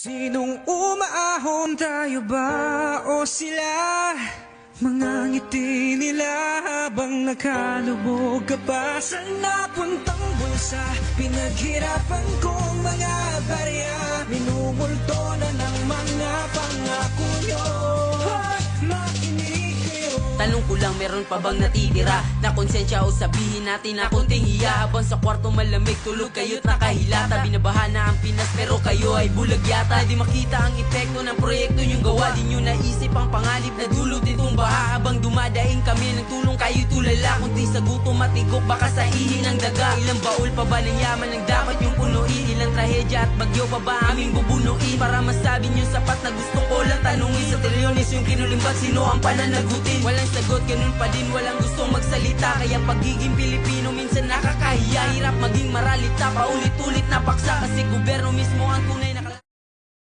Sinong umaahon, tayo ba o sila? Mga ngiti nila habang nakalubog ka pa sa napuntang bulsa. Pinaghirapan kong mga barya, minumulto na ng mga pangako nyo. Makinig kayo. Tanong ko lang, meron pa bang natitira na konsensya o sabihin natin na konting hiya? Habang sa kwarto malamig, tulog kayo't nakahilata. Binabaha na ang Pinas pero kayo ay bulag yata. Di makita ang epekto ng proyekto nyong gawa. Di nyo naisip ang pangalip na dulot itong baha. Habang dumadaing kami ng tulong, kayo'y tulala. Kunti sa gutom matigok, baka sa ihin ang daga. Ilang baul pa ba ng yaman ang dapat yung punuin? Ilang trahedya at bagyo pa ba aming bubunuin? Para masabi nyo sapat na gusto ko lang tanungin. Sa trilyones yung kinulimbat, sino ang pananagutin? Walang sagot, ganun pa din, walang gustong magsalita. Kaya pagiging Pilipino minsan nakakahiya. Hirap maging maralita, paulit-ulit na paksa. Kasi gobyerno mismo ang tunay na